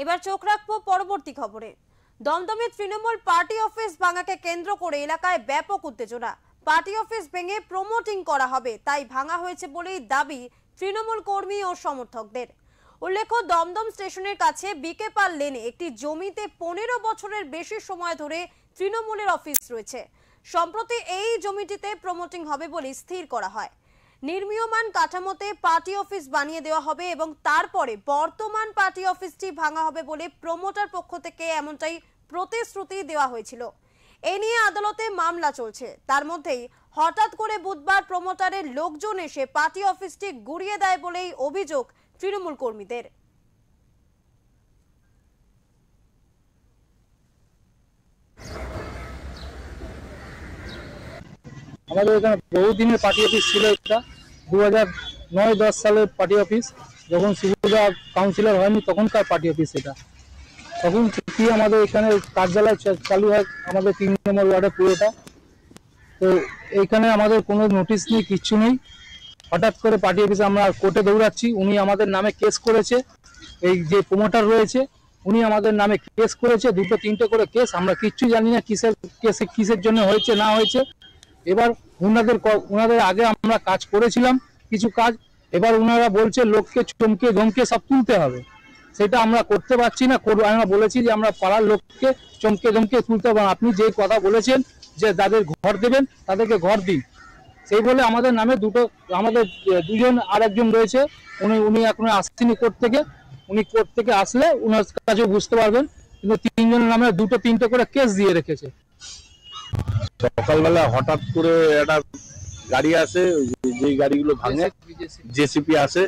এবার চোখ রাখবো পরবর্তী খবরে। দমদমে তৃণমূল পার্টি অফিস ভাঙাকে কেন্দ্র করে এলাকায় ব্যাপক উত্তেজনা। পার্টি অফিস ভেঙে প্রমোটিং করা হবে, তাই ভাঙা হয়েছে বলেই দাবি তৃণমূল কর্মী ও সমর্থকদের। উল্লেখ্য, দমদম স্টেশনের কাছে বিকে পাল লেনে একটি জমিতে 15 বছরের বেশি সময় ধরে তৃণমূলের অফিস রয়েছে। সম্প্রতি এই জমিটিতে প্রমোটিং হবে বলে স্থির করা হয়। নির্মীয়মান কাঠামোতে পার্টি অফিস বানিয়ে দেওয়া হবে এবং তারপরে বর্তমান পার্টি অফিসটি ভাঙা হবে বলে প্রমোটার পক্ষ থেকে এমনটাই প্রতিশ্রুতি দেওয়া হয়েছিল। এ নিয়ে আদালতে মামলা চলছে। তার মধ্যেই হঠাৎ করে বুধবার প্রমোটারের লোকজন এসে পার্টি অফিসটি গুড়িয়ে দেয় বলেই অভিযোগ তৃণমূল কর্মীদের। আমাদের এখানে বহুদিনের পার্টি অফিস ছিল। এটা 2009-10 সালের পার্টি অফিস। যখন সুবিধা কাউন্সিলর হয়নি তখনকার পার্টি অফিস এটা। তখন কি আমাদের এখানে কার্যালয় চালু হয় আমাদের 3 নম্বর ওয়ার্ডে পুরোটা। তো এইখানে আমাদের কোনো নোটিশ নেই, কিচ্ছু নেই। হঠাৎ করে পার্টি অফিসে আমরা কোর্টে দৌড়াচ্ছি। উনি আমাদের নামে কেস করেছে। এই যে প্রমোটার রয়েছে উনি আমাদের নামে কেস করেছে, 2-3টে করে কেস। আমরা কিচ্ছু জানি না কিসের জন্য হয়েছে না হয়েছে। এবার ওনাদের আগে আমরা কাজ করেছিলাম কিছু কাজ, এবার ওনারা বলছে লোককে চমকে ধমকে সব তুলতে হবে। সেটা আমরা করতে পারছি না। আমরা বলেছি যে আমরা পাড়ার লোককে চমকে ধমকে তুলতে হবে। আপনি যে কথা বলেছেন যে যাদের ঘর দেবেন তাদেরকে ঘর দিন, সেই বলে আমাদের নামে আমাদের দুজন আর একজন রয়েছে। উনি এখন আসছেন কোর্ট থেকে। উনি কোর্ট থেকে আসলে ওনার কাছে বুঝতে পারবেন। কিন্তু 3 জনের নামে 2-3টে করে কেস দিয়ে রেখেছে। সকালবেলা হঠাৎ করে একটা গাড়ি আসে, যে গাড়িগুলো ভাঙে জেসিপি আসে,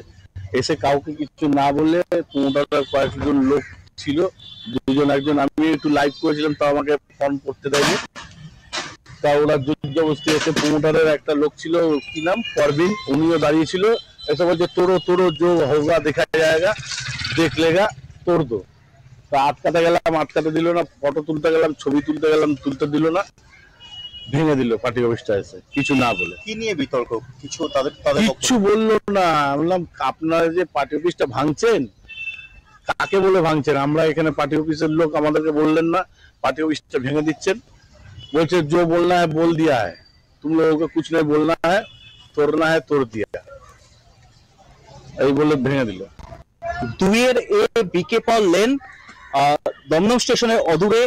এসে কাউকে কিছু না বললে প্রমোটারের কয়েকজন লোক ছিল, 2জন একজন। আমি একটু লাইভ করেছিলাম, তো আমাকে ফোন করতে দেয়নি। তা ওরা জবরদস্তি এসে, প্রমোটারের একটা লোক ছিল, কি নাম, পরবিন, উনিও দাঁড়িয়ে ছিল। এসে বলছে তোরো जो होगा देखा जाएगा, देख लेगा, তোর দো। তা আটকাতে গেলাম, আটকাতে দিল না। ফটো তুলতে গেলাম, ছবি তুলতে গেলাম, তুলতে দিল না। ভেঙে দিল পার্টি অফিসটা এসে, কিছু না বলে। কি নিয়ে বিতর্ক? কিছু বললো না। বললাম আপনারা যে পার্টি অফিসটা ভাঙছেন, কাকে বলে ভাঙছেন? আমরা এখানে পার্টি অফিসের লোক, আমাদেরকে বললেন না। পার্টি অফিসটা ভেঙে দিচ্ছেন। বলছে जो बोलना है बोल दिया है, तुम लोगों को कुछ नहीं बोलना है, तोड़ना है तोड़ दिया। এই বলে ভেঙে দিল। 2-এর এ বিকে পাল লেন, দমদম স্টেশনের অদূরে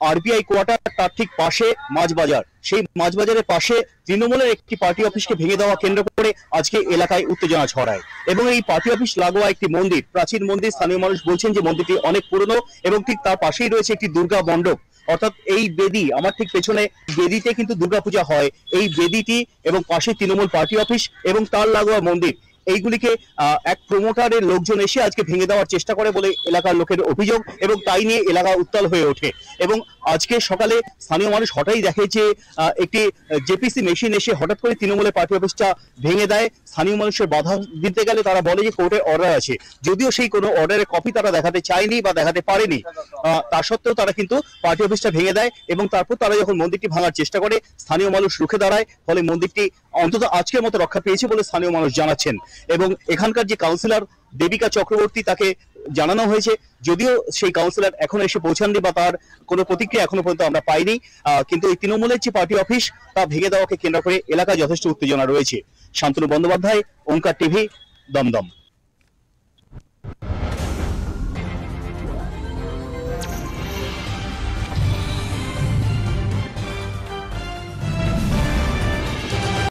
আরবিআই কোয়ার্টার, তার ঠিক পাশে মাছবাজার। সেই মাছবাজারের পাশে তৃণমূলের একটি পার্টি অফিসকে ভেঙে দেওয়া কেন্দ্র করে আজকে এলাকায় উত্তেজনা ছড়ায়। এবং এই পার্টি অফিস লাগোয়া একটি মন্দির, প্রাচীন মন্দির। স্থানীয় মানুষ বলছেন যে মন্দিরটি অনেক পুরনো এবং ঠিক তার পাশেই রয়েছে একটি দুর্গা মণ্ডপ। অর্থাৎ এই বেদি, আমার ঠিক পেছনে বেদিতে কিন্তু দুর্গাপূজা হয়। এই বেদিটি এবং পাশে তৃণমূল পার্টি অফিস এবং তার লাগোয়া মন্দির, এইগুলিকে এক প্রমোটারের লোকজন এসে আজকে ভেঙে দেওয়ার চেষ্টা করে বলে এলাকার লোকের অভিযোগ। এবং তাই নিয়ে এলাকা উত্তাল হয়ে ওঠে। এবং আজকে সকালে স্থানীয় মানুষ হঠাৎই দেখে যে একটি জেপিসি মেশিন এসে হঠাৎ করে তৃণমূলের পার্টি অফিসটা ভেঙে দেয়। স্থানীয় মানুষের বাধা দিতে গেলে তারা বলে যে কোর্টের অর্ডার আছে, যদিও সেই কোনো অর্ডারের কপি তারা দেখাতে চায়নি বা দেখাতে পারেনি। তা সত্ত্বেও তারা কিন্তু পার্টি অফিসটা ভেঙে দেয়। এবং তারপর তারা যখন মন্দিরটি ভাঙার চেষ্টা করে, স্থানীয় মানুষ রুখে দাঁড়ায়। ফলে মন্দিরটি অন্তত আজকের মতো রক্ষা পেয়েছে বলে স্থানীয় মানুষ জানাচ্ছেন। এবং এখানকার যে কাউন্সিলর দেবিকা চক্রবর্তী, তাকে জানানো হয়েছে, যদিও সেই কাউন্সিলর এখন এসে পৌঁছাননি বা তার কোনো প্রতিক্রিয়া এখনো পর্যন্ত আমরা পাইনি। কিন্তু এই তৃণমূলের যে পার্টি অফিস তা ভেঙে দেওয়াকে কেন্দ্র করে এলাকায় যথেষ্ট উত্তেজনা রয়েছে। শান্তনু বন্দ্যোপাধ্যায়, ওঙ্কার টিভি, দমদম।